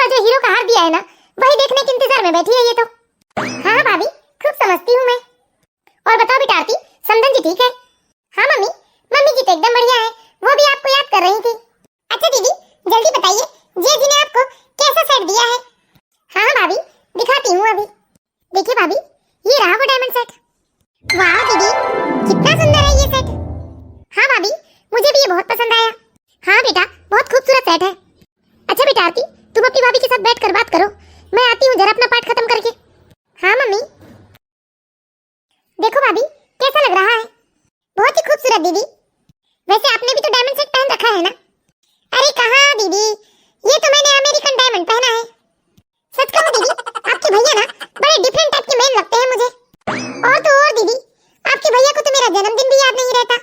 और जो हीरो का हार दिया है ना, वही देखने के इंतजार में बैठी है ये तो। हाँ भाभी, खूब समझती हूँ मैं। और बताओ बेटा आरती, समधन जी ठीक है? हाँ मम्मी, मम्मी जी तो एकदम बढ़िया है, वो भी आपको याद कर रही थी। अच्छा दीदी, जल्दी बताइए जिया जी ने आपको कैसा सेट दिया है? हाँ भाभी, दिखाती हूँ अभी। देखिए भाभी, ये रहा वो डायमंड सेट। वाह दीदी, कितना सुंदर है ये सेट। हाँ भाभी, मुझे भी ये बहुत पसंद आया। हाँ बेटा, बहुत खूबसूरत सेट है। अच्छा बेटा आरती, तुम अपनी भाभी के साथ बैठकर बात करो, मैं आती हूँ जरा अपना पाठ खत्म करके। हाँ मम्मी। देखो भाभी, कैसा लग रहा है? बहुत ही खूबसूरत दीदी। वैसे आपने भी तो डायमंड सेट पहन रखा है ना? अरे कहाँ दीदी, ये तो मैंने अमेरिकन डायमंड पहना है। सच कहूँ दीदी, आपके भैया ना बड़े डिफरेंट टाइप के मैन लगते हैं मुझे। और तो और दीदी, आपके भैया को तो मेरा जन्मदिन भी याद नहीं रहता।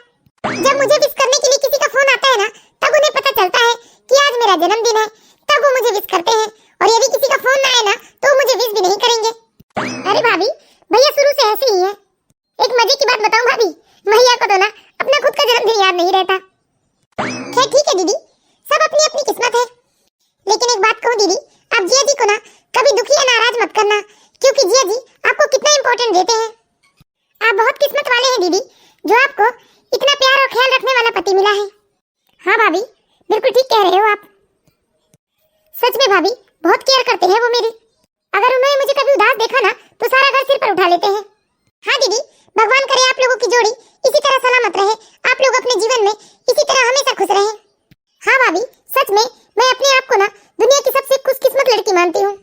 जब मुझे विश करने के लिए किसी का फोन आता है ना, तब उन्हें पता चलता है कि आज मेरा जन्मदिन है, तब वो मुझे विश करते हैं। और यदि किसी का फोन ना आए ना, तो वो मुझे विश भी नहीं करेंगे। अरे भाभी, भैया शुरू से ऐसे ही है। एक मजे की बात बताऊं भाभी, भैया को तो ना अपना खुद का जन्मदिन याद नहीं रहता। खैर ठीक है दीदी, सब अपनी अपनी किस्मत है। लेकिन एक बात कहूं दीदी, आप जिया जी को ना कभी दुखी या नाराज मत करना, क्योंकि जिया जी आपको कितना इम्पोर्टेंट देते हैं। आप बहुत किस्मत वाले हैं दीदी, जो आपको इतना प्यार और ख्याल रखने वाला पति मिला है। हाँ भाभी, बिल्कुल ठीक कह रहे हो आप। सच में भाभी, बहुत केयर करते हैं वो मेरी। अगर उन्होंने मुझे कभी उदास देखा ना, तो सारा घर सिर पर उठा लेते हैं। हाँ दीदी, भगवान करे आप लोगों की जोड़ी इसी तरह सलामत रहे, आप लोग अपने जीवन में इसी तरह हमेशा खुश रहें। हाँ भाभी, सच में मैं अपने आप को ना दुनिया की सबसे खुशकिस्मत लड़की मानती हूँ,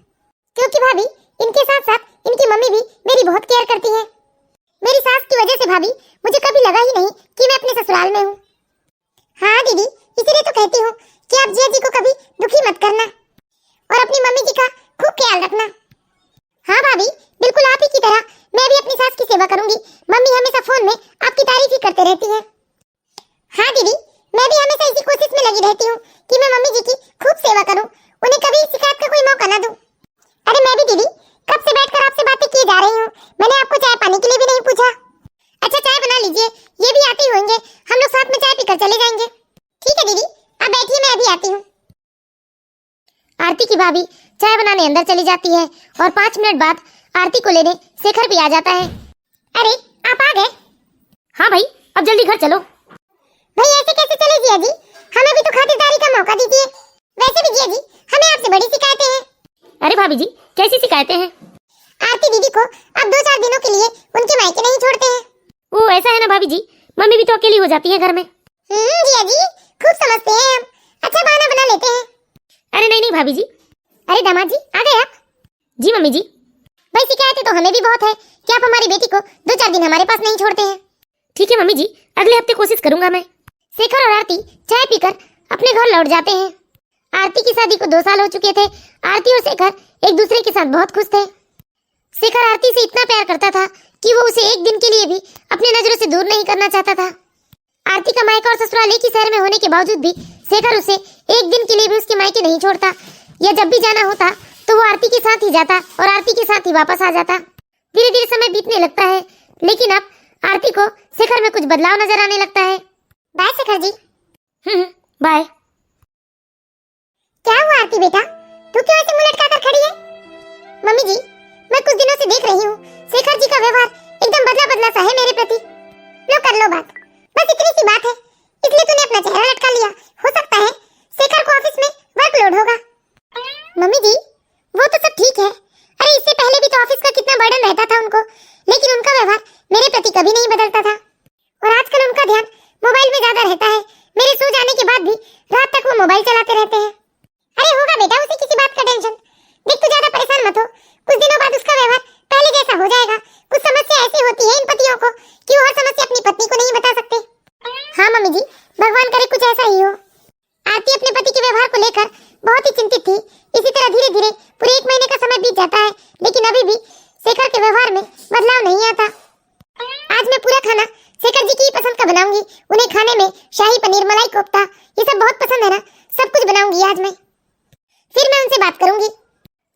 क्योंकि भाभी इनके साथ साथ इनकी मम्मी भी मेरी बहुत केयर करती है। मेरी सास की वजह से भाभी मुझे कभी लगा ही नहीं कि मैं अपने ससुराल में हूँ। हाँ दीदी, इसीलिए तो कहती हूँ कि आप जिया जी को कभी दुखी मत करना और अपनी मम्मी जी का खूब ख्याल रखना। हाँ भाभी, बिल्कुल आप ही की तरह मैं भी अपनी सास की सेवा करूंगी। मम्मी हमेशा फोन में आपकी तारीफ ही करते रहती है। हाँ दीदी, मैं भी हमेशा इसी कोशिश में लगी रहती हूँ कि मैं मम्मी जी की खूब सेवा करूं, उन्हें कभी शिकायत का कोई मौका ना दूं। अरे मैं भी दीदी कब से बैठकर आपसे बातें किए जा रही हूँ, मैंने आपको चाय पानी के लिए भी नहीं पूछा। अच्छा चाय बना लीजिए, ये भी आते होंगे, हम लोग साथ में चाय पीकर चले जाएंगे। ठीक है दीदी, आप बैठिए, मैं अभी आती हूँ। आरती की भाभी चाय बनाने अंदर चली जाती है और 5 मिनट बाद आरती को लेने शेखर भी आ जाता है। अरे आप आ गए? हाँ भाई, अब जल्दी घर चलो। भाई ऐसे कैसे चले जिया जी, हमें भी तो खातिरदारी का मौका दीजिए। वैसे भी जिया जी, हमें आपसे बड़ी शिकायतें हैं। अरे भाभी जी, कैसी शिकायतें हैं? आरती दीदी को अब 2-4 दिनों के लिए उनके मायके नहीं छोड़ते हैं। वो ऐसा है ना भाभी जी, मम्मी भी तो अकेली हो जाती है घर में। जिया जी, खूब समझते हैं हम, अच्छा बहाना बना लेते हैं। अरे नहीं नहीं भाभी जी। अरे दामाद जी, आ गए आप? जी मम्मी जी। भाई शिकायतें तो हमें भी बहुत है कि आप हमारी बेटी को 2-4 दिन हमारे पास नहीं छोड़ते हैं। ठीक है मम्मी जी, अगले हफ्ते कोशिश करूंगा मैं। शेखर और आरती चाय पीकर अपने घर लौट जाते हैं। आरती की शादी को 2 साल हो चुके थे। आरती और शेखर एक दूसरे के साथ बहुत खुश थे। शेखर आरती से इतना प्यार करता था कि वो उसे एक दिन के लिए भी अपनी नजरों से दूर नहीं करना चाहता था। आरती का मायका और ससुराल एक ही शहर में होने के बावजूद भी शेखर उसे एक दिन के लिए भी उसके मायके नहीं छोड़ता, या जब भी जाना होता तो वो आरती के साथ ही जाता और आरती के साथ ही वापस आ जाता। धीरे धीरे समय बीतने लगता है, लेकिन अब आरती को शेखर में कुछ बदलाव नजर आने लगता है। बाय शेखर जी। बाय। क्या हुआ आरती बेटा, तू क्यों ऐसे मुंह लटकाकर खड़ी है? मम्मी जी, मैं कुछ दिनों से देख रही हूँ शेखर जी का व्यवहार एकदम बदला बदला सा है मेरे प्रति। लो कर लो बात, बस इतनी सी बात है, इसलिए तूने अपना चेहरा लटका लिया। हो सकता है शेखर को ऑफिस में वर्कलोड होगा। मम्मी जी, वो तो सब ठीक है। अरे इससे पहले भी तो ऑफिस का कितना बर्डन रहता था उनको, लेकिन उनका व्यवहार मेरे प्रति कभी नहीं बदलता था। और आजकल उनका ध्यान मोबाइल में ज्यादा रहता है। मेरे सो जाने के बाद भी रात तक वो मोबाइल चलाते रहते हैं। अरे होगा बेटा उसे किसी बात का टेंशन। देख तू ज्यादा परेशान मत हो, कुछ दिनों बाद उसका व्यवहार पहले जैसा हो जाएगा। कुछ समस्या ऐसी होती है इन पतियों को कि वो हर समस्या अपनी पत्नी को नहीं बता सकते। हाँ मम्मी जी, भगवान करे कुछ ऐसा ही हो। आरती अपने पति के व्यवहार को लेकर बहुत ही चिंतित थी। इसी तरह धीरे धीरे पूरे 1 महीने का समय बीत जाता है, लेकिन अभी भी शेखर के व्यवहार में बदलाव नहीं आता। आज मैं पूरा खाना शेखर जी की पसंद का बनाऊंगी। उन्हें खाने में शाही पनीर, मलाई कोफ्ता, ये सब बहुत पसंद है ना, सब कुछ बनाऊंगी आज मैं। फिर मैं उनसे बात करूंगी।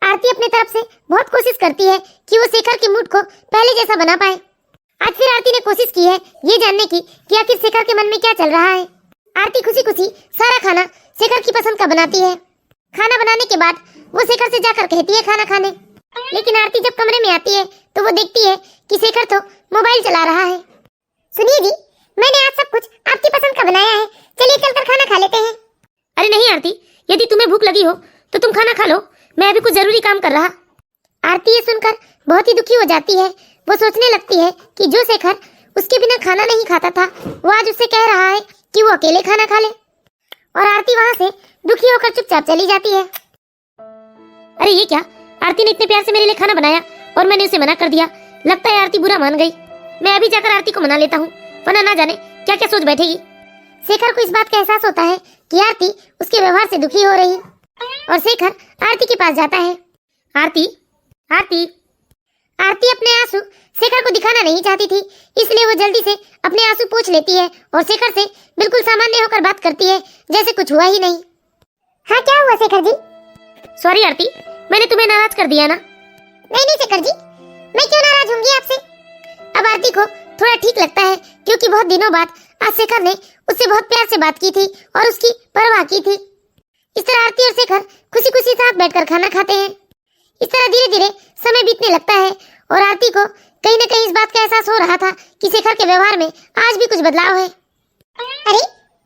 आरती अपनी तरफ से बहुत कोशिश करती है कि वो शेखर के मूड को पहले जैसा बना पाए। आज फिर आरती ने कोशिश की है ये जानने की कि आखिर शेखर के मन में क्या चल रहा है। आरती खुशी खुशी सारा खाना शेखर की पसंद का बनाती है। खाना बनाने के बाद वो शेखर से जाकर कहती है खाना खाने। लेकिन आरती जब कमरे में आती है तो वो देखती है कि शेखर तो मोबाइल चला रहा है। सुनिए जी, मैंने आज सब कुछ आपकी पसंद का बनाया है, चलिए चलकर खाना खा लेते हैं। अरे नहीं आरती, यदि तुम्हें भूख लगी हो तो तुम खाना खा लो, मैं अभी कुछ जरूरी काम कर रहा। आरती ये सुनकर बहुत ही दुखी हो जाती है। वो सोचने लगती है कि जो शेखर उसके बिना खाना नहीं खाता था, वो आज उससे कह रहा है कि वो अकेले खाना खा ले। और आरती वहाँ से दुखी होकर चुपचाप चली जाती है। अरे ये क्या, आरती ने इतने प्यार से मेरे लिए खाना बनाया और मैंने उसे मना कर दिया। लगता है आरती बुरा मान गई। मैं अभी जाकर आरती को मना लेता हूँ, वरना ना जाने क्या क्या सोच बैठेगी। शेखर को इस बात का एहसास होता है कि आरती उसके व्यवहार से दुखी हो रही, और शेखर आरती के पास जाता है। आरती, आरती। आरती अपने आंसू शेखर को दिखाना नहीं चाहती थी, इसलिए वो जल्दी से अपने आंसू पोंछ लेती है और शेखर से बिल्कुल सामान्य होकर बात करती है, जैसे कुछ हुआ ही नहीं। हाँ, क्या हुआ शेखर जी? सॉरी आरती, मैंने तुम्हें नाराज कर दिया ना? नहीं नहीं शेखर जी, मैं क्यों नाराज होंगी आपसे? अब आरती को थोड़ा ठीक लगता है, क्योंकि बहुत दिनों बाद आज शेखर ने उससे बहुत प्यार से बात की थी और उसकी परवाह की थी। इस तरह आरती और शेखर खुशी खुशी साथ बैठकर खाना खाते हैं। इस तरह धीरे धीरे समय बीतने लगता है और आरती को कहीं न कहीं इस बात का एहसास हो रहा था कि शेखर के व्यवहार में आज भी कुछ बदलाव है। अरे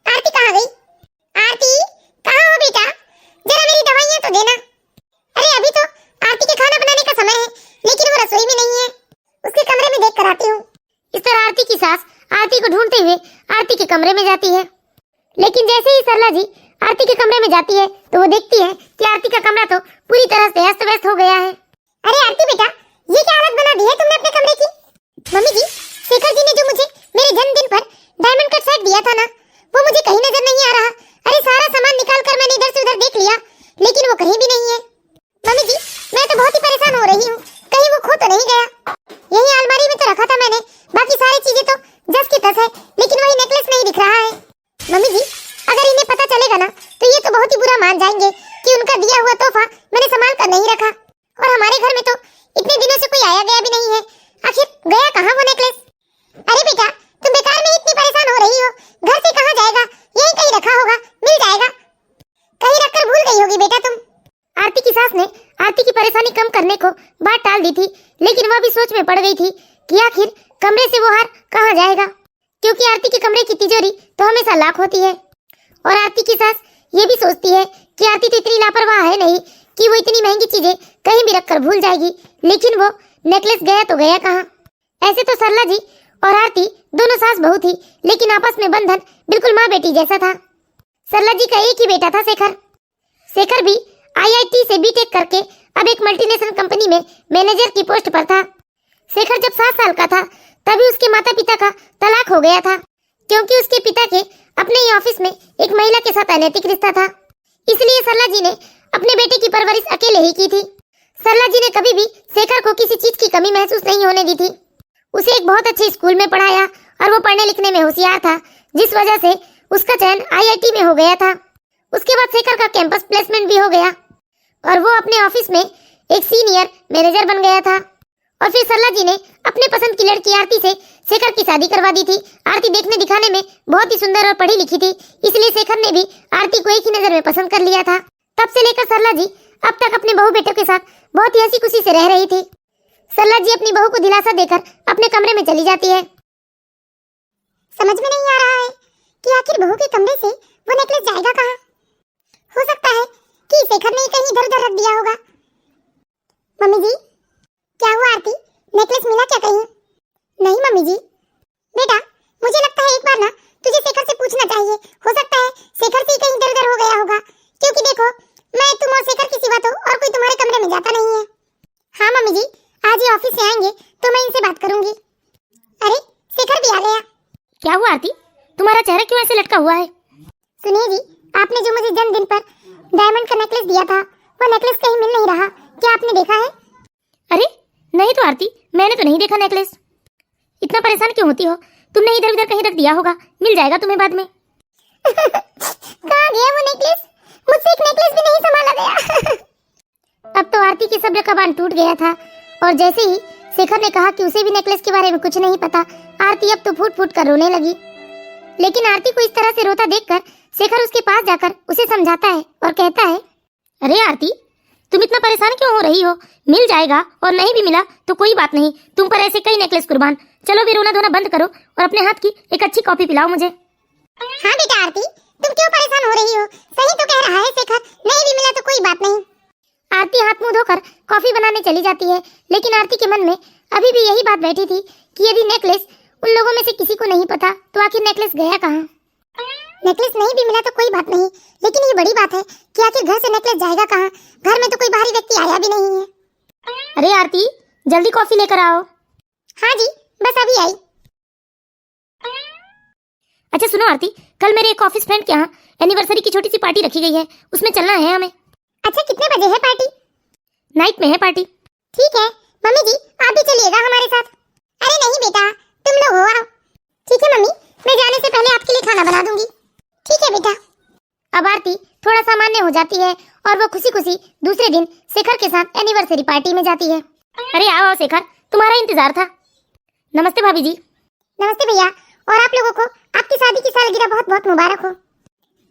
आरती कहाँ गई? आरती कहाँ हो बेटा? जरा मेरी दवाइयाँ तो देना। अरे अभी तो आरती के खाना बनाने का समय है, लेकिन वो रसोई में नहीं है। उसके कमरे में देख कर आती हूँ। इस तरह आरती की सास आरती को ढूंढते हुए आरती के कमरे में जाती है। लेकिन जैसे ही सरला जी आरती के कमरे में जाती है तो वो देखती है कि आरती का कमरा तो पूरी तरह से अस्त व्यस्त हो गया है। अरे आरती बेटा, ये क्या हालत बना दी है तुमने अपने कमरे की? मम्मी जी, शेखर जी ने जो मुझे मेरे जन्मदिन पर डायमंड कट सेट दिया था ना, वो मुझे कहीं नजर नहीं आ रहा। अरे सारा सामान निकाल कर मैंने इधर से उधर देख लिया, लेकिन वो कहीं भी नहीं है। मम्मी जी, मैं तो बहुत ही परेशान हो रही हूँ, कहीं वो खो तो नहीं गया? यही अलमारी में तो रखा था मैंने, बाकी सारी चीजें तो जस की तस है, लेकिन वही नेकलेस नहीं दिख रहा है। मम्मी जी, अगर इन्हें पता चलेगा ना तो ये तो बहुत ही बुरा मान जाएंगे कि उनका दिया हुआ तोहफा मैंने संभाल कर नहीं रखा। और हमारे घर में तो इतने दिनों से कोई आया गया भी नहीं है, आखिर गया कहाँ वो नेकलेस? अरे बेटा, तुम बेकार में इतनी परेशान हो रही हो, घर से कहाँ जाएगा? यहीं कहीं रखा होगा, मिल जाएगा। कहीं रखकर भूल गई होगी बेटा तुम। आरती की सास ने आरती की परेशानी कम करने को बात टाल दी थी, लेकिन वह भी सोच में पड़ गई थी कि आखिर कमरे से वो हार कहाँ जाएगा, क्योंकि आरती के कमरे की तिजोरी तो हमेशा लॉक होती है। और आरती की सास ये भी सोचती है कि आरती तो इतनी लापरवाह है नहीं कि वो इतनी महंगी चीजें कहीं भी रखकर भूल जाएगी, लेकिन वो नेकलेस गया तो गया कहाँ? ऐसे तो सरला जी और आरती दोनों सास बहू थी, लेकिन आपस में बंधन बिल्कुल माँ बेटी जैसा था। सरला जी का एक ही बेटा था शेखर। शेखर भी IIT से बीटेक करके अब एक मल्टीनेशनल कंपनी में मैनेजर की पोस्ट पर था। शेखर जब 7 साल का था तभी उसके माता पिता का तलाक हो गया था, क्योंकि उसके पिता के अपने ही ऑफिस में एक महिला के साथ अनैतिक रिश्ता था। इसलिए सरला जी ने अपने बेटे की परवरिश अकेले ही की थी। सरला जी ने कभी भी शेखर को किसी चीज की कमी महसूस नहीं होने दी थी। उसे एक बहुत अच्छे स्कूल में पढ़ाया और वो पढ़ने लिखने में होशियार था, जिस वजह से उसका चयन IIT में हो गया था। उसके बाद शेखर का कैंपस प्लेसमेंट भी हो गया और वो अपने ऑफिस में एक सीनियर मैनेजर बन गया था। और फिर सरला जी ने अपने पसंद की लड़की आरती से शेखर की शादी करवा दी थी। आरती देखने दिखाने में बहुत ही सुंदर और पढ़ी लिखी थी, इसलिए शेखर ने भी आरती को एक ही नजर में पसंद कर लिया था। तब से लेकर सरला जी अब तक अपने बहू बेटों के साथ बहुत ही हंसी खुशी से रह रही थी। सरला जी अपनी बहू को दिलासा देकर अपने कमरे में चली जाती है। समझ में नहीं आ रहा है कि आखिर बहू के कमरे से वो नेकलेस जाएगा कहाँ? हो सकता है कि शेखर ने कहीं इधर उधर रख दिया होगा। मम्मी जी, क्या हुआ आरती? नेकलेस मिला क्या कहीं? नहीं मम्मी जी। बेटा, मुझे लगता है एक बार ना तुझे शेखर से पूछना चाहिए। हो सकता है शेखर से कहीं इधर उधर हो गया होगा, क्योंकि देखो मैं, तुम और शेखर की सिवा तो और कोई तुम्हारे कमरे में जाता नहीं है। हाँ मम्मी जी, आज ये ऑफिस से आएंगे तो मैं इनसे बात करूंगी। अरे शेखर भी आ गया। क्या हुआ आरती, तुम्हारा चेहरा क्यों ऐसे लटका हुआ है? सुनिए जी, आपने जो मुझे जन्मदिन पर डायमंड का नेकलेस दिया था, वो नेकलेस कहीं मिल नहीं रहा। क्या आपने देखा है? अरे नहीं तो आरती, मैंने तो नहीं देखा नेकलेस। इतना परेशान क्यों होती हो? तुमने इधर उधर कहीं रख दिया होगा, मिल जाएगा तुम्हें बाद में। कहाँ गया वो नेकलेस? मुझसे एक नेकलेस भी नहीं संभाला गया। अब तो आरती की सब्र का बांध टूट गया था, और जैसे ही शेखर ने कहा कि उसे भी नेकलेस के बारे में कुछ नहीं पता, आरती अब तो फूट फूट कर रोने लगी। लेकिन आरती को इस तरह से रोता देखकर शेखर उसके पास जाकर उसे समझाता है और कहता है, अरे आरती, तुम परेशान क्यों हो रही हो? मिल जाएगा, और नहीं भी मिला तो कोई बात नहीं, तुम पर ऐसे कई नेकलेस कुर्बान। चलो भी रोना धोना बंद करो और अपने हाथ की एक अच्छी कॉफी पिलाओ मुझे। हाँ बेटा आरती, तुम क्यों परेशान हो रही हो? सही तो कह रहा है शेखर, नहीं भी मिला तो कोई बात नहीं। आरती हाथ मुंह धोकर कॉफी बनाने चली जाती है, लेकिन आरती के मन में अभी भी यही बात बैठी थी कि यदि नेकलेस उन लोगों में से किसी को नहीं पता तो आखिर नेकलेस गया कहाँ। नेकलेस नहीं भी मिला तो कोई बात नहीं, लेकिन ये बड़ी बात है कि आखिर घर से नेकलेस जाएगा कहाँ? घर में तो कोई बाहरी व्यक्ति आया भी नहीं है। अरे आरती, जल्दी कॉफी लेकर आओ। हाँ जी, बस अभी आई। अच्छा सुनो आरती, कल मेरे एक ऑफिस फ्रेंड के यहाँ एनिवर्सरी की छोटी सी पार्टी रखी गई है, उसमें चलना है हमें। अच्छा कितने बजे है पार्टी? नाइट में है पार्टी। ठीक है मम्मी जी, आप भी चलिएगा हमारे साथ। अरे नहीं बेटा, तुम लोग हो आओ। ठीक है मम्मी, मैं जाने से पहले आपके लिए खाना बना दूंगी। ठीक है बेटा। अब आरती थोड़ा सामान्य हो जाती है और वो खुशी खुशी दूसरे दिन शेखर के साथ एनिवर्सरी पार्टी में जाती है। अरे आओ शेखर, तुम्हारा इंतजार था। नमस्ते भाभी जी। नमस्ते भैया, और आप लोगों को आपकी शादी की सालगिरह बहुत बहुत मुबारक हो।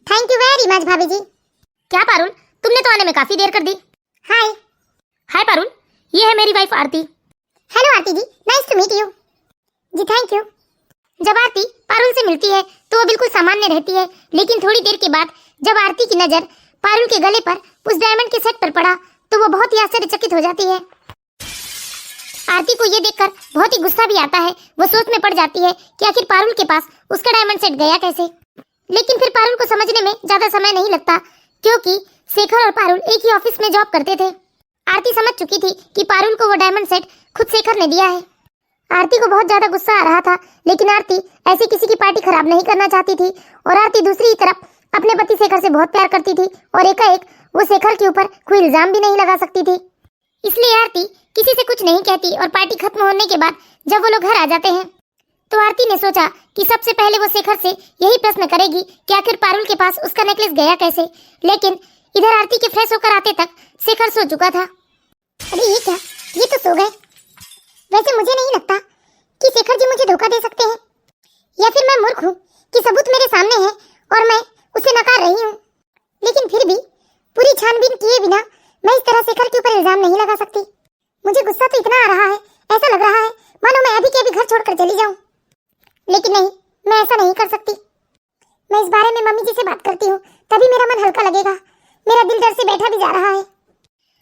थैंक यू वेरी मच भाभी जी। क्या पारुल, तुमने तो आने में काफी देर कर दी। हाय। हाय पारुल, ये है मेरी wife Aarti. Hello Aarti ji, nice to meet you. जी थैंक यू। जब आरती पारुल से मिलती है तो वो बिल्कुल सामान्य रहती है, लेकिन थोड़ी देर के बाद जब आरती की नजर पारुल के गले पर उस डायमंड के सेट पर पड़ा तो वो बहुत ही आश्चर्यचकित हो जाती है। आरती को ये देखकर बहुत ही गुस्सा भी आता है। वो सोच में पड़ जाती है कि आखिर पारुल के पास उसका डायमंड सेट गया कैसे। लेकिन फिर पारुल को समझने में ज्यादा समय नहीं लगता, क्योंकि शेखर और पारुल एक ही ऑफिस में जॉब करते थे। आरती समझ चुकी थी कि पारुल को वो डायमंड सेट खुद शेखर ने दिया है। आरती को बहुत ज्यादा गुस्सा आ रहा था, लेकिन आरती ऐसे किसी की पार्टी खराब नहीं करना चाहती थी। और आरती दूसरी तरफ अपने पति शेखर से बहुत प्यार करती थी और एकाएक वो शेखर के ऊपर कोई इल्जाम भी नहीं लगा सकती थी। इसलिए आरती किसी से कुछ नहीं कहती और पार्टी खत्म होने के बाद जब वो लोग घर आ जाते हैं तो आरती ने सोचा कि सबसे पहले वो शेखर से यही प्रश्न करेगी कि आखिर पारुल के पास उसका नेकलेस गया कैसे। लेकिन इधर आरती के फ्रेश होकर आते तक शेखर सो चुका था। अरे ये क्या, ये तो सो गए। वैसे मुझे नहीं लगता कि शेखर जी मुझे धोखा दे सकते हैं, या फिर मैं मूर्ख हूँ कि सबूत मेरे सामने है और मैं उसे नकार रही हूँ। लेकिन फिर भी पूरी छानबीन किए बिना मैं इस तरह शेखर के ऊपर इल्जाम नहीं लगा सकती। मुझे गुस्सा तो इतना आ रहा है, ऐसा लग रहा है मानो मैं अभी के अभी घर छोड़कर चली जाऊं। लेकिन नहीं, मैं ऐसा नहीं कर सकती। मैं इस बारे में मम्मी जी से बात करती हूँ, तभी मेरा मन हल्का लगेगा। मेरा दिल डर से बैठा भी जा रहा है।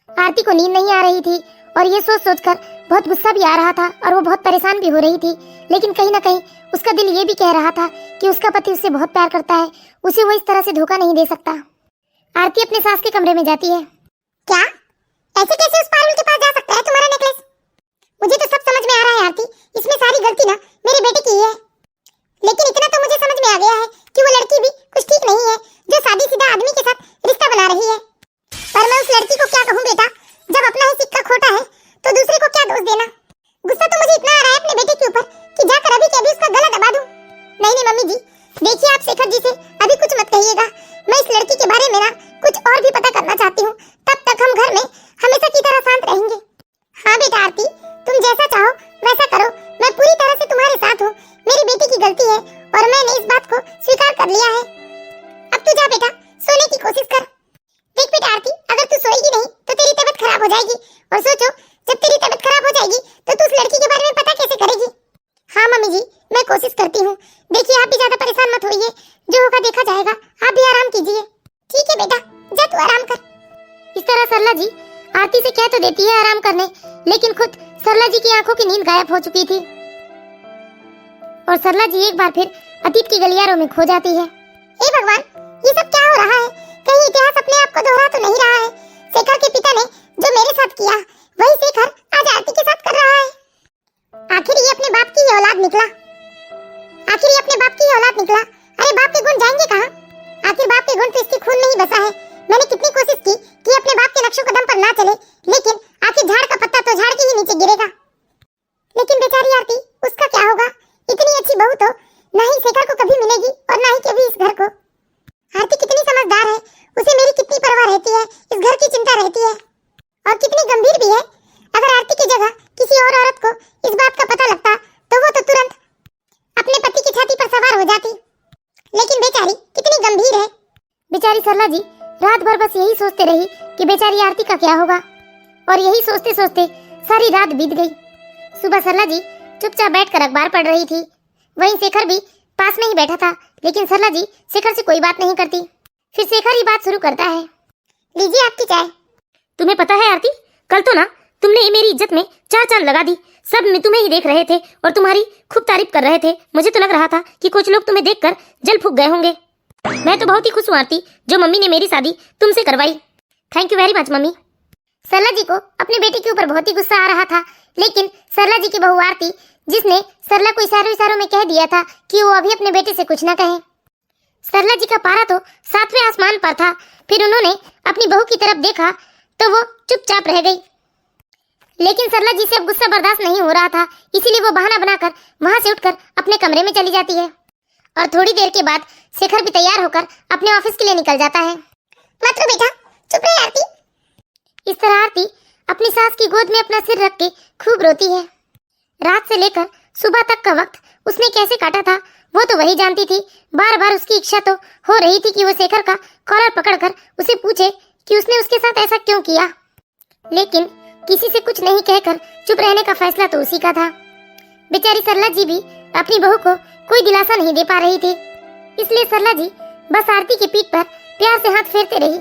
आरती को नींद नहीं आ रही थी और ये सोच सोचकर बहुत गुस्सा भी आ रहा था और वो बहुत परेशान भी हो रही थी। लेकिन कहीं ना कहीं उसका दिल ये भी कह रहा था कि उसका पति उससे बहुत प्यार करता है, उसे वो इस तरह से धोखा नहीं दे सकता। आरती अपने सास के कमरे में जाती है। क्या ऐसे कैसे उस पारुल के पास जा सकता है तुम्हारा नेकलेस? मुझे तो सब समझ में आ रहा है आरती, इसमें सारी गलती ना मेरे बेटे की है। लेकिन इतना तो मुझे समझ में आ गया है कि वो लड़की भी कुछ ठीक नहीं है जो शादीशुदा आदमी के साथ रिश्ता बना रही है। पर मैं उस लड़की को क्या कहूँ बेटा, जब अपना ही सिक्का खोटा है तो दूसरे को क्या दोष देना। गुस्सा तो मुझे इतना आ रहा है अपने बेटे के ऊपर कि जाकर अभी के अभी उसका गला दबा दूं। नहीं मम्मी जी, देखिए आप शेखर जी से अभी कुछ मत कहिएगा। मैं इस लड़की के बारे में ना कुछ और भी पता करना चाहती हूँ, तब तक हम घर में हमेशा की तरह शांत रहेंगे। हाँ बेटा आरती, तुम जैसा चाहो वैसा करो, मैं पूरी तरह से तुम्हारे साथ हूँ। मेरी बेटी की गलती है और मैंने इस बात को स्वीकार कर लिया है। अब तू जा बेटा, सोने की कोशिश कर। देख बेटा आरती, अगर तू सोएगी नहीं तो तेरी तबीयत खराब हो जाएगी। और सोचो, जब तेरी तबीयत खराब हो जाएगी तो तू उस लड़की के बारे में पता कैसे करेगी। हाँ मम्मी जी, मैं कोशिश करती हूँ। देखिए आप भी ज्यादा परेशान मत होइए, जो होगा देखा जाएगा। आप भी आराम कीजिए। ठीक है बेटा, जा तू आराम कर। इस तरह सरला जी आरती से कह तो देती है आराम करने, लेकिन खुद सरला जी की आंखों की नींद गायब हो चुकी थी और सरला जी एक बार फिर अतीत की गलियारों में खो जाती है। हे भगवान, ये सब क्या हो रहा है? कहीं इतिहास अपने आप को दोहरा तो नहीं रहा है? शेखर के पिता ने जो मेरे साथ किया वही शेखर आज आरती के साथ कर रहा है। आखिर ये अपने बाप की ही औलाद निकला। आखिर ये अपने बाप की ही औलाद निकला। अरे बाप के गुण जाएंगे कहाँ? आखिर बाप के गुण तो इसके खून में ही बसा है। मैंने कितनी कोशिश की कि अपने बाप के नक्शों कदम पर ना चले, लेकिन आखिर झाड़ का पत्ता तो झाड़ के ही नीचे गिरेगा। लेकिन बेचारी आरती, उसका क्या होगा? इतनी अच्छी बहू तो ना ही शेखर को कभी मिलेगी और ना ही कभी इस घर को। आरती कितनी समझदार है, उसे मेरी कितनी परवाह रहती है, इस घर की चिंता रहती है और कितनी गंभीर भी है। अगर आरती की जगह किसी और औरत को इस बात का पता लगता तो वो तो तुरंत अपने पति की छाती पर सवार हो जाती। लेकिन बेचारी कितनी गंभीर है। बेचारी सरला जी रात भर बस यही सोचते रही कि बेचारी आरती का क्या होगा। और यही सोचते सोचते सारी रात बीत गई। सुबह सरला जी चुपचाप बैठकर अखबार पढ़ रही थी। वहीं शेखर भी पास में ही बैठा था, लेकिन सरला जी शेखर से कोई बात नहीं करती। फिर शेखर ही बात शुरू करता है। लीजिए आपकी चाय। तुम्हें पता है आरती, कल तो ना तुमने मेरी इज्जत में चार चांद लगा दी। सब में तुम्हें ही देख रहे थे और तुम्हारी खूब तारीफ कर रहे थे। मुझे तो लग रहा था कि कुछ लोग तुम्हें देखकर जल फूक गए होंगे। मैं तो बहुत ही खुश हूँ आरती, जो मम्मी ने मेरी शादी तुमसे करवाई। Thank you very much mummy. Sarla ji को अपने बेटे के ऊपर बहुत ही गुस्सा आ रहा था, लेकिन सरला जी की बहू आरती, जिसने सरला को इशारों में कह दिया था कि वो अभी अपने बेटे से कुछ ना कहे। सरला जी का पारा तो 7वें आसमान पर था। फिर उन्होंने अपनी बहू की तरफ देखा तो वो चुपचाप रह गई। लेकिन सरला जी से अब गुस्सा बर्दाश्त नहीं हो रहा था, इसीलिए वो बहाना बनाकर वहां से उठकर अपने कमरे में चली जाती है। और थोड़ी देर के बाद शेखर भी तैयार होकर अपने ऑफिस के लिए निकल जाता है। मात्र बेटा चुप रहे आरती। इस तरह आरती अपनी सास की गोद में अपना सिर रख के खूब रोती है। रात से लेकर सुबह तक का वक्त उसने कैसे काटा था वो तो वही जानती थी। बार बार उसकी इच्छा तो हो रही थी कि वो शेखर का कॉलर पकड़कर उसे पूछे कि उसने उसके साथ ऐसा क्यों किया, लेकिन किसी से कुछ नहीं कहकर चुप रहने का फैसला तो उसी का था। बेचारी सरला जी भी अपनी बहू को कोई दिलासा नहीं दे पा रही थी, इसलिए सरला जी बस आरती की पीठ पर प्यार से हाथ फेरते रही।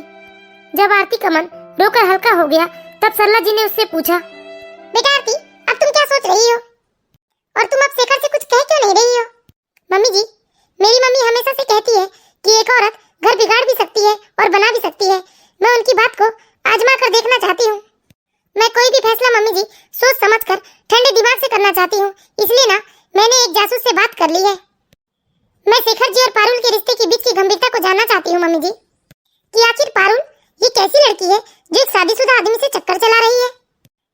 जब आरती का मन रोकर हल्का हो गया तब सरला जी ने उससे पूछा, बेटा आरती अब तुम क्या सोच रही हो और तुम अब शेखर से कुछ कह क्यों नहीं रही हो? मम्मी जी, मेरी मम्मी हमेशा से कहती है कि एक औरत घर बिगाड़ भी सकती है और बना भी सकती है। मैं उनकी बात को आजमा कर देखना चाहती हूँ। मैं कोई भी फैसला मम्मी जी सोच समझकर ठंडे दिमाग से करना चाहती हूँ, इसलिए ना मैंने एक जासूस से बात कर ली है। मैं शेखर जी और पारुल के रिश्ते के बीच की गंभीरता को जानना चाहती हूँ मम्मी जी, कि आखिर पारुल ये कैसी लड़की है जो एक शादीशुदा आदमी से चक्कर चला रही है।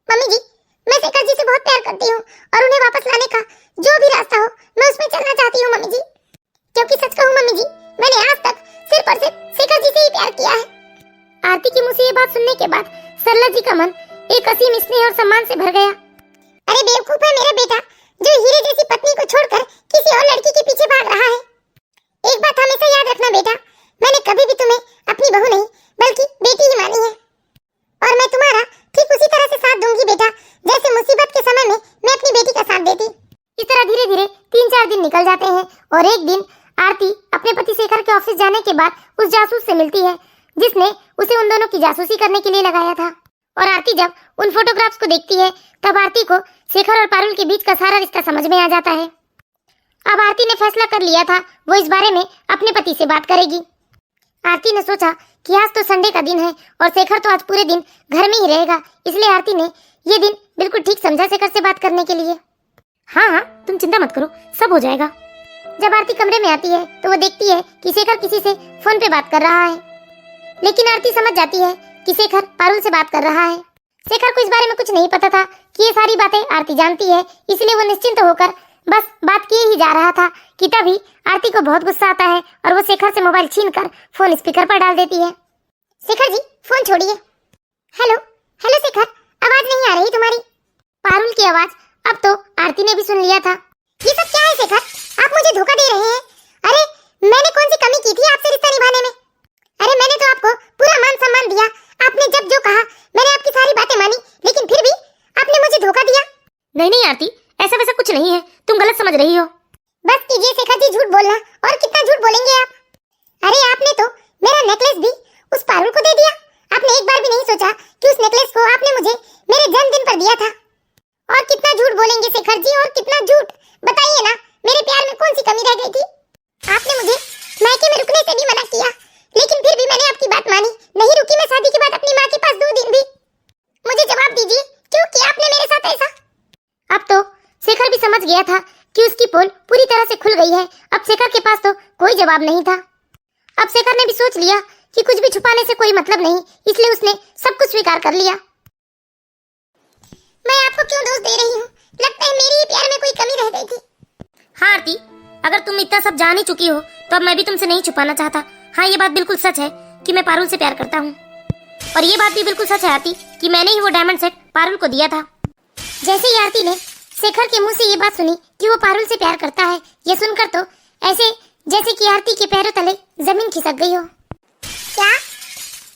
मम्मी जी, मैं शेखर जी से बहुत प्यार करती हूँ और उन्हें वापस लाने का जो भी रास्ता हो मैं उसमें चलना चाहती हूँ मम्मी जी, क्योंकि सच कहूँ मम्मी जी, मैंने आज तक सिर्फ और सिर्फ शेखर जी से ही प्यार किया है। आरती की मुंह से ये बात सुनने के बाद सरला जी का मन एक असीम स्नेह और सम्मान से भर गया। अरे बेवकूफ है मेरा बेटा, जो हीरे जैसी पत्नी को छोड़कर किसी और लड़की के पीछे भाग रहा है। एक बात हमेशा याद रखना बेटा, मैंने कभी भी तुम्हें अपनी बहू नहीं बल्कि बेटी ही मानी है, और मैं तुम्हारा ठीक उसी तरह से साथ दूंगी बेटा, जैसे मुसीबत के समय में मैं अपनी बेटी का साथ देती। इस तरह धीरे धीरे 3-4 दिन निकल जाते हैं और एक दिन आरती अपने पति शेखर के ऑफिस जाने के बाद उस जासूस से मिलती है जिसने उसे उन दोनों की जासूसी करने के लिए लगाया था। और आरती जब उन फोटोग्राफ्स को देखती है तब आरती को शेखर और पारुल के बीच का सारा रिश्ता समझ में आ जाता है। अब आरती ने फैसला कर लिया था वो इस बारे में अपने पति से बात करेगी। आरती ने सोचा कि आज तो संडे का दिन है और शेखर तो आज पूरे दिन घर में ही रहेगा, इसलिए आरती ने ये दिन बिल्कुल ठीक समझा शेखर से बात करने के लिए। हाँ, तुम चिंता मत करो, सब हो जाएगा। जब आरती कमरे में आती है तो वो देखती है कि शेखर किसी से फोन पे बात कर रहा है, लेकिन आरती समझ जाती है कि शेखर पारुल से बात कर रहा है। शेखर को इस बारे में कुछ नहीं पता था कि ये सारी बातें आरती जानती है, इसलिए वो निश्चिंत होकर बस बात किए ही जा रहा था कि तभी आरती को बहुत गुस्सा आता है और वो शेखर से मोबाइल छीनकर फोन स्पीकर पर डाल देती है। शेखर जी फोन छोड़िए। हेलो हेलो शेखर, आवाज नहीं आ रही तुम्हारी। पारुल की आवाज अब तो आरती ने भी सुन लिया था। ये सब क्या है शेखर, आप मुझे धोखा दे रहे हैं। अरे मैंने कौन सी कमी की थी आपसे रिश्ता निभाने में? अरे मैंने तो आपको पूरा मान सम्मान दिया, आपने जब जो कहा मैंने आपकी सारी बातें मानी, लेकिन फिर भी आपने मुझे धोखा दिया। नहीं आरती, ऐसा वैसा कुछ नहीं है, तुम गलत समझ रही हो। बस कीजिए शेखर जी झूठ बोलना, और कितना झूठ बोलेंगे आप? अरे आपने तो मेरा नेकलेस भी उस पारुल को दे दिया। आपने एक बार भी नहीं सोचा कि उस नेकलेस को आपने मुझे मेरे जन्मदिन पर दिया था। और कितना झूठ बोलेंगे शेखर जी, और कितना झूठ? बताइए ना, मेरे प्यार में कौन सी कमी रह गई थी? आपने मुझे मायके में रुकने से भी मना किया, लेकिन फिर भी मैंने आपकी बात मानी। नहीं रुकी मैं शादी के बाद अपनी माँ के पास 2 दिन भी। मुझे जवाब दीजिए, क्यों किया आपने मेरे साथ ऐसा? अब तो शेखर भी समझ गया था कि उसकी पोल पूरी तरह से खुल गई है। अब शेखर के पास तो कोई जवाब नहीं था। अब शेखर ने भी सोच लिया कि कुछ भी छुपाने से कोई मतलब नहीं, इसलिए उसने सब कुछ स्वीकार कर लिया। मैं आपको क्यों दोष दे रही हूँ? लगता है मेरी ही प्यार में कोई कमी रह गई थी। हाँ आरती, अगर तुम इतना सब जान ही चुकी हो तो अब मैं भी तुमसे नहीं छुपाना चाहता। हाँ, ये बात बिल्कुल सच है कि मैं पारुल से प्यार करता हूँ, और ये बात भी बिल्कुल सच है आरती कि मैंने ही वो डायमंड सेट पारुल को दिया था। जैसे ही आरती ने शेखर के मुंह से ये बात सुनी कि वो पारुल से प्यार करता है, ये सुनकर तो ऐसे जैसे कि आरती के पैरों तले जमीन खिसक गई हो। क्या?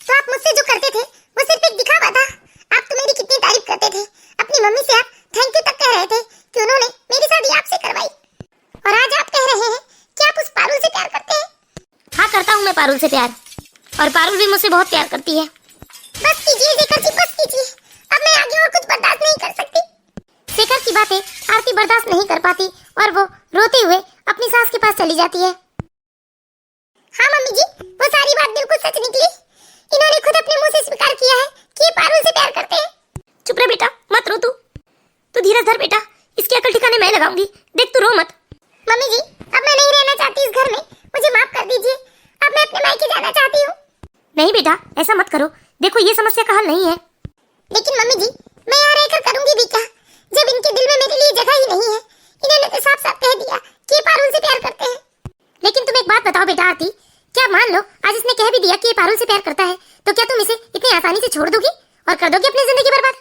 तो आप मुझसे जो करते थे वो सिर्फ एक दिखावा था? आप तो मेरी कितनी पारुल से प्यार, और पारुल भी मुझसे बहुत प्यार करती है। बस कीजिए शेखर जी, बस कीजिए, अब मैं आगे और कुछ बर्दाश्त नहीं कर सकती। शेखर की बातें आरती बर्दाश्त नहीं कर पाती और वो रोते हुए अपनी सास के पास चली जाती है। हाँ मम्मी जी, वो सारी बात बिल्कुल सच निकली। इन्होंने खुद अपने मुंह से स्वीकार किया है कि ये पारुल से प्यार करते हैं। चुप रह बेटा, मत रो तू धीरज धर बेटा, इसकी अकल ठिकाने मैं लगाऊंगी, देख तू रो मत। मम्मी जी, अब मैं नहीं रहना चाहती इस घर में, मुझे माफ कर दीजिए, अब मैं अपने मायके जाना चाहती हूँ। नहीं बेटा, ऐसा मत करो, देखो ये समस्या का हल नहीं है। लेकिन मम्मी जी, मैं यहाँ रहकर करूंगी भी क्या, जब इनके दिल में मेरे लिए जगह ही नहीं है। इन्होंने तो साफ साफ कह दिया कि ये पारुल से प्यार करते हैं। लेकिन तुम एक बात बताओ बेटा आरती, क्या मान लो आज इसने कह भी दिया कि ये पारुल से प्यार करता है, तो क्या तुम इसे इतनी आसानी से छोड़ दोगी और कर दोगी अपनी जिंदगी बर्बाद?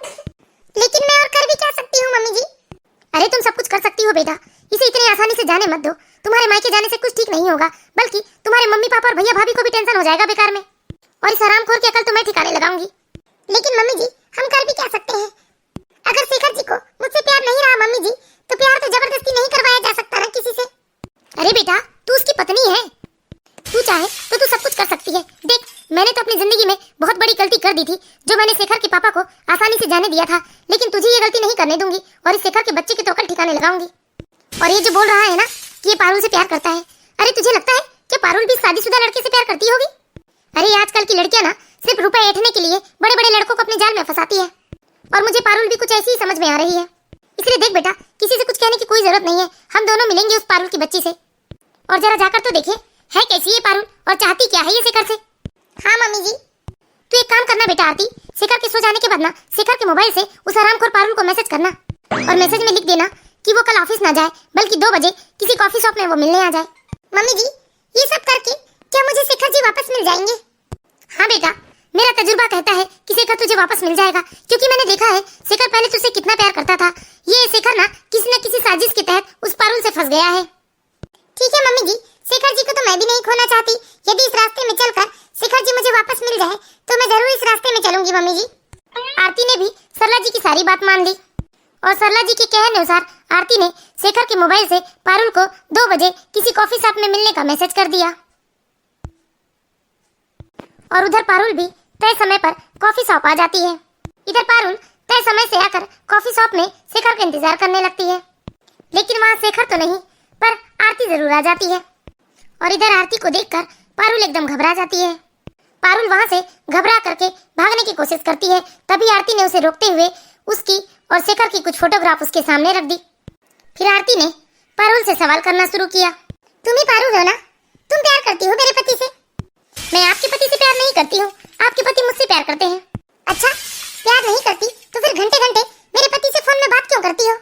लेकिन मैं और कर भी क्या सकती हूँ मम्मी जी? अरे तुम सब कुछ कर सकती हो बेटा, इसे इतनी आसानी से जाने मत दो। तुम्हारे मायके जाने से कुछ ठीक नहीं होगा, बल्कि तुम्हारे मम्मी पापा और भैया भाभी को भी टेंशन हो जाएगा बेकार में, और इस हरामखोर की अकल तो मैं ठिकाने लगाऊंगी। लेकिन मम्मी जी, हम कर भी क्या सकते हैं? अगर शेखर जी को मुझसे प्यार नहीं रहा मम्मी जी, तो प्यार तो जबरदस्ती नहीं करवाया जा सकता ना किसी से। अरे बेटा, तू उसकी पत्नी है, तू चाहे तो तू सब कुछ कर सकती है। देख, मैंने तो अपनी जिंदगी में बहुत बड़ी गलती कर दी थी, जो मैंने शेखर के पापा को आसानी से जाने दिया था, लेकिन तुझे ये गलती नहीं करने दूंगी और इस शेखर के बच्चे की तो अकल ठिकाने लगाऊंगी। और ये जो बोल रहा है ना कि ये पारुल से प्यार करता है, अरे तुझे लगता है कि पारुल भी शादीशुदा लड़के से प्यार करती होगी? अरे आजकल की लड़कियां ना सिर्फ रुपए ऐंठने के लिए बड़े बड़े लड़कों को अपने जाल में फंसाती है, और मुझे पारुल भी कुछ ऐसी ही समझ में आ रही है। इसलिए देख बेटा, किसी से कुछ कहने की कोई जरूरत नहीं है, हम दोनों मिलेंगे उस पारुल की बच्ची से, और जरा जाकर तो देखिए है कैसी ये पारुल और चाहती क्या है ये शेखर से। हाँ मम्मी जी। तू एक काम करना बेटा आरती, शेखर के सो जाने के बाद ना शेखर के मोबाइल से उस हरामखोर पारुल को मैसेज करना, और मैसेज में लिख देना कि वो कल ऑफिस ना जाए, बल्कि 2 बजे किसी कॉफी शॉप में वो मिलने आ जाए। मम्मी जी, ये सब करके क्या मुझे शेखर जी वापस मिल जाएंगे? हाँ बेटा, मेरा तजुर्बा कहता है कि शेखर तुझे वापस मिल जाएगा, क्योंकि मैंने देखा है शेखर पहले तुझसे कितना प्यार करता था। ये शेखर ना किसी साजिश के तहत उस पारुल से फंस गया है। ठीक है मम्मी जी, शेखर जी को तो मैं भी नहीं खोना चाहती। यदि इस रास्ते में चलकर शेखर जी मुझे वापस मिल जाए तो मैं जरूर इस रास्ते में चलूंगी मम्मी जी। आरती ने भी सरला जी की सारी बात मान ली, और सरला जी के कहने अनुसार आरती ने शेखर के मोबाइल से पारुल को 2 बजे किसी कॉफी शॉप में मिलने का मैसेज कर दिया, और उधर पारुल भी तय समय पर कॉफी शॉप आ जाती है। इधर पारुल तय समय से आकर कॉफी शॉप में शेखर का इंतजार करने लगती है, लेकिन वहाँ शेखर तो नहीं, पर आरती जरूर आ जाती है, और इधर आरती को देखकर पारुल एकदम घबरा जाती है। पारुल वहाँ से घबरा करके भागने की कोशिश करती है, तभी आरती ने उसे रोकते हुए उसकी और शेखर की कुछ फोटोग्राफ उसके सामने रख दी। फिर आरती ने पारुल से सवाल करना शुरू किया। तुम ही पारुल हो ना? तुम प्यार करती हो मेरे पति से? मैं आपके पति से प्यार नहीं करती हूँ, आपके पति मुझसे प्यार करते हैं। अच्छा, प्यार नहीं करती तो फिर घंटे घंटे मेरे पति से फोन में बात क्यों करती हो?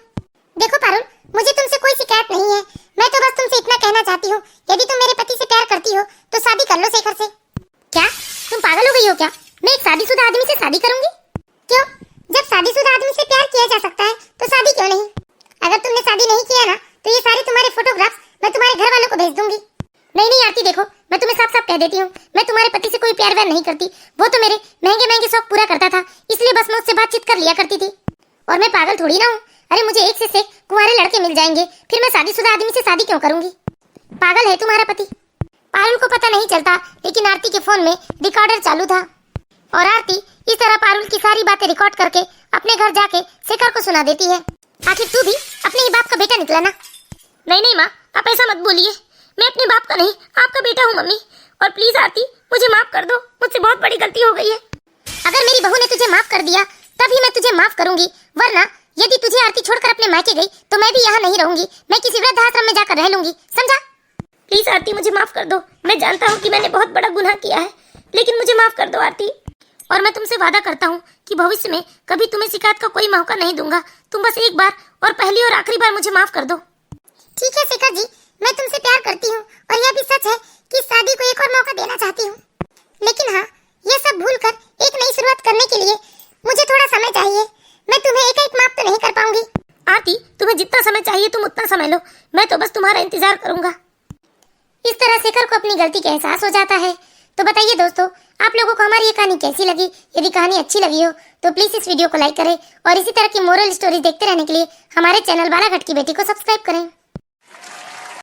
देखो पारुल, मुझे तुमसे कोई शिकायत नहीं है, मैं तो बस तुमसे इतना कहना चाहती हूँ, यदि तुम मेरे पति से प्यार करती हो तो शादी कर लो शेखर से। क्या तुम पागल हो गई हो क्या? मैं एक शादीशुदा आदमी से शादी करूंगी? क्यों? जब शादीशुदा आदमी से प्यार किया जा सकता है तो शादी क्यों नहीं? अगर तुमने शादी नहीं किया ना तो ये सारे तुम्हारे फोटोग्राफ्स मैं तुम्हारे घर वालों को भेज दूंगी। नहीं आरती, देखो मैं तुम्हें साफ साफ कह देती हूँ, मैं तुम्हारे पति से कोई प्यार व्यार नहीं करती। वो तो मेरे महंगे महंगे शौक पूरा करता था, इसलिए बस मैं उससे बातचीत कर लिया करती थी, और मैं पागल थोड़ी ना हूँ। अरे मुझे एक से कुंवारे लड़के मिल जाएंगे, फिर मैं शादीशुदा आदमी से शादी क्यों करूंगी? पागल है तुम्हारा पति। पारुल को पता नहीं चलता, लेकिन आरती के फोन में रिकॉर्डर चालू था, और आरती इस तरह पारुल की सारी बातें रिकॉर्ड करके अपने घर जाके शेखर को सुना देती है। आखिर तू भी अपने ही बाप का बेटा निकला ना? नहीं माँ, आप ऐसा मत बोलिए, मैं अपने बाप का नहीं आपका बेटा हूँ मम्मी, और प्लीज आरती मुझे माफ कर दो, मुझसे बहुत बड़ी गलती हो गई है। अगर मेरी बहू ने तुझे माफ कर दिया तभी मैं तुझे माफ करूंगी, वरना यदि तुझे आरती छोड़कर अपने मायके गई तो मैं भी यहाँ नहीं रहूंगी, मैं किसी वृद्धाश्रम में जाकर रह लूंगी, समझा? प्लीज आरती मुझे माफ कर दो, मैं जानता हूँ कि मैंने बहुत बड़ा गुनाह किया है, लेकिन मुझे माफ कर दो आरती, और मैं तुमसे वादा करता हूँ कि भविष्य में कभी तुम्हें शिकायत का कोई मौका नहीं दूंगा। तुम बस एक बार और पहली और आखिरी बार मुझे माफ कर दो। ठीक है शेखर जी, मैं तुमसे प्यार करती हूँ, और यह भी सच है कि शादी को एक और मौका देना चाहती हूँ, लेकिन हाँ, ये सब भूलकर एक नई शुरुआत करने के लिए मुझे थोड़ा समय चाहिए। मैं तुम्हें एक माफ तो नहीं कर पाऊंगी। आरती, तुम्हें जितना समय चाहिए तुम उतना समय लो, मैं तो बस तुम्हारा इंतजार करूंगा। इस तरह शेखर को अपनी गलती का एहसास हो जाता है। तो बताइए दोस्तों, आप लोगों को हमारी ये कहानी कैसी लगी? यदि कहानी अच्छी लगी हो तो प्लीज इस वीडियो को लाइक करें, और इसी तरह की मोरल स्टोरी देखते रहने के लिए हमारे चैनल बालाघाट की बेटी को सब्सक्राइब करें।